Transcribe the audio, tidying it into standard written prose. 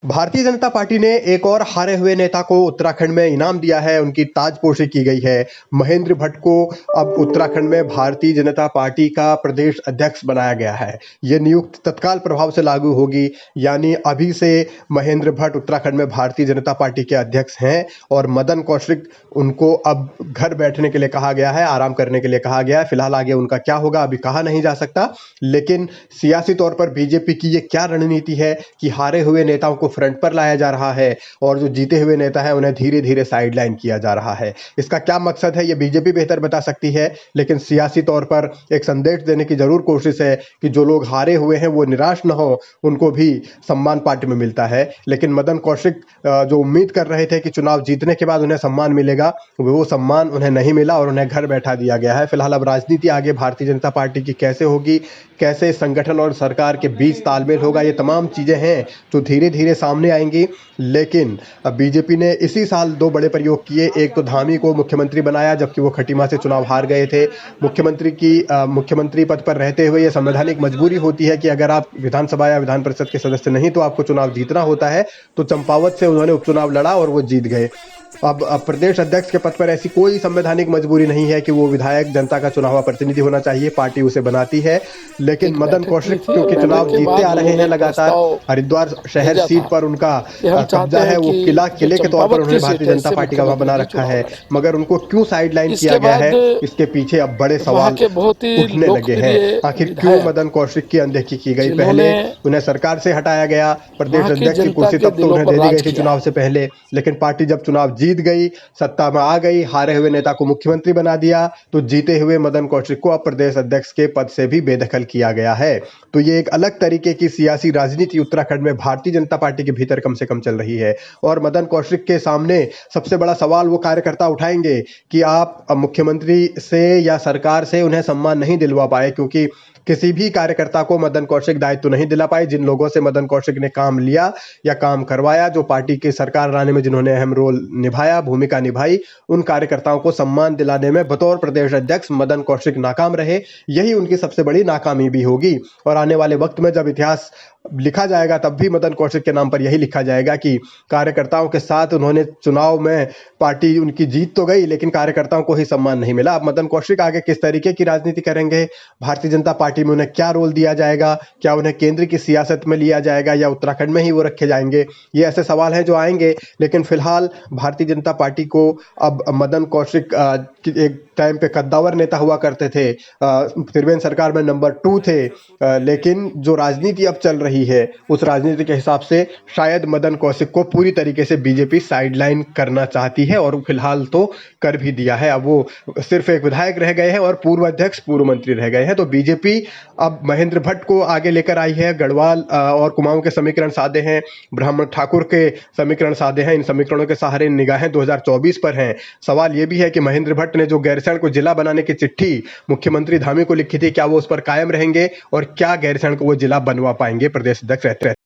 Bharatiya Janata party ने एक और हारे हुए नेता को उत्तराखंड में इनाम दिया है। उनकी ताजपोशी की गई है। महेंद्र भट्ट को अब उत्तराखंड में भारतीय जनता पार्टी का प्रदेश अध्यक्ष बनाया गया है। ये नियुक्ति तत्काल प्रभाव से लागू होगी, यानी अभी से महेंद्र भट्ट उत्तराखंड में भारतीय जनता पार्टी के अध्यक्ष हैं और मदन कौशिक उनको अब घर बैठने के लिए कहा गया है, आराम करने के लिए कहा गया है। फिलहाल आगे उनका क्या होगा अभी कहा नहीं जा सकता, लेकिन सियासी तौर पर बीजेपी की ये क्या रणनीति है कि हारे हुए नेताओं को फ्रंट पर लाया जा रहा है और जो जीते हुए नेता है उन्हें धीरे धीरे साइडलाइन किया जा रहा है। इसका क्या मकसद है ये बीजेपी बेहतर बता सकती है, लेकिन सियासी तौर पर एक संदेश देने की जरूर कोशिश है कि जो लोग हारे हुए हैं वो निराश न हो, उनको भी सम्मान पार्टी में मिलता है। लेकिन मदन कौशिक जो उम्मीद कर रहे थे कि चुनाव जीतने के बाद उन्हें सम्मान मिलेगा, वो सम्मान उन्हें नहीं मिला और उन्हें घर बैठा दिया गया है। फिलहाल अब राजनीति आगे भारतीय जनता पार्टी की कैसे होगी, कैसे संगठन और सरकार के बीच तालमेल होगा, ये तमाम चीजें हैं जो धीरे धीरे सामने आएंगी। लेकिन अब बीजेपी ने इसी साल दो बड़े प्रयोग किए। एक तो धामी को मुख्यमंत्री बनाया जबकि वो खटीमा से चुनाव हार गए थे। मुख्यमंत्री पद पर रहते हुए ये संवैधानिक मजबूरी होती है कि अगर आप विधानसभा या विधान परिषद के सदस्य नहीं तो आपको चुनाव जीतना होता है। तो चंपावत से उन्होंने उपचुनाव लड़ा और वो जीत गए। अब प्रदेश अध्यक्ष के पद पर ऐसी कोई संवैधानिक मजबूरी नहीं है कि वो विधायक जनता का चुना हुआ प्रतिनिधि होना चाहिए, पार्टी उसे बनाती है। लेकिन मदन कौशिक क्योंकि चुनाव जीतते आ रहे हैं लगातार, हरिद्वार शहर सीट पर उनका कब्जा है, वो किले के तौर पर उन्होंने भारतीय जनता पार्टी का वहां बना रखा है, मगर उनको क्यों साइडलाइन किया गया है, इसके पीछे अब बड़े सवाल उठने लगे हैं। आखिर क्यों मदन कौशिक की अनदेखी की गई? पहले उन्हें सरकार से हटाया गया, प्रदेश अध्यक्ष की कुर्सी तब तो उन्हें दे दी गई थी चुनाव से पहले, लेकिन पार्टी जब चुनाव जीत गई, सत्ता में आ गई, हारे हुए नेता को मुख्यमंत्री बना दिया, तो जीते हुए मदन कौशिक को अब प्रदेश अध्यक्ष के पद से भी बेदखल किया गया है। तो ये एक अलग तरीके की सियासी राजनीति उत्तराखंड में भारतीय जनता पार्टी के भीतर कम से कम चल रही है। और मदन कौशिक के सामने सबसे बड़ा सवाल वो कार्यकर्ता उठाएंगे कि आप मुख्यमंत्री से या सरकार से उन्हें सम्मान नहीं दिलवा पाए, क्योंकि किसी भी कार्यकर्ता को मदन कौशिक दायित्व नहीं दिला पाए। जिन लोगों से मदन कौशिक ने काम लिया या काम करवाया, जो पार्टी की सरकार लाने में जिन्होंने अहम रोल निभाया, भूमिका निभाई, उन कार्यकर्ताओं को सम्मान दिलाने में बतौर प्रदेश अध्यक्ष मदन कौशिक नाकाम रहे। यही उनकी सबसे बड़ी नाकामी भी होगी। और आने वाले वक्त में जब इतिहास लिखा जाएगा तब भी मदन कौशिक के नाम पर यही लिखा जाएगा कि कार्यकर्ताओं के साथ उन्होंने चुनाव में, पार्टी उनकी जीत तो गई लेकिन कार्यकर्ताओं को ही सम्मान नहीं मिला। अब मदन कौशिक आगे किस तरीके की राजनीति करेंगे, भारतीय जनता पार्टी में उन्हें क्या रोल दिया जाएगा, क्या उन्हें केंद्र की सियासत में लिया जाएगा या उत्तराखंड में ही वो रखे जाएंगे, ये ऐसे सवाल हैं जो आएंगे। लेकिन फिलहाल भारतीय जनता पार्टी को अब मदन कौशिक एक टाइम पे कद्दावर नेता हुआ करते थे, त्रिवेंद्र सरकार में नंबर 2 थे, लेकिन जो राजनीति अब चल रही है उस राजनीति के हिसाब से शायद मदन कौशिक को पूरी तरीके से बीजेपी साइडलाइन करना चाहती है और फिलहाल तो कर भी दिया है। अब वो सिर्फ एक विधायक रह गए हैं और पूर्व अध्यक्ष, पूर्व मंत्री रह गए हैं। तो बीजेपी अब महेंद्र भट्ट को आगे लेकर आई है, गढ़वाल और कुमाऊं के समीकरण साधे हैं, ब्राह्मण ठाकुर के समीकरण साधे हैं। इन समीकरणों के सहारे निगाहें 2024 पर हैं। सवाल यह भी है कि महेंद्र भट्ट ने जो गैरसैंण को जिला बनाने की चिट्ठी मुख्यमंत्री धामी को लिखी थी, क्या वो उस पर कायम रहेंगे और क्या गैरसैंण को वो जिला बनवा पाएंगे प्रदेश अध्यक्ष रहते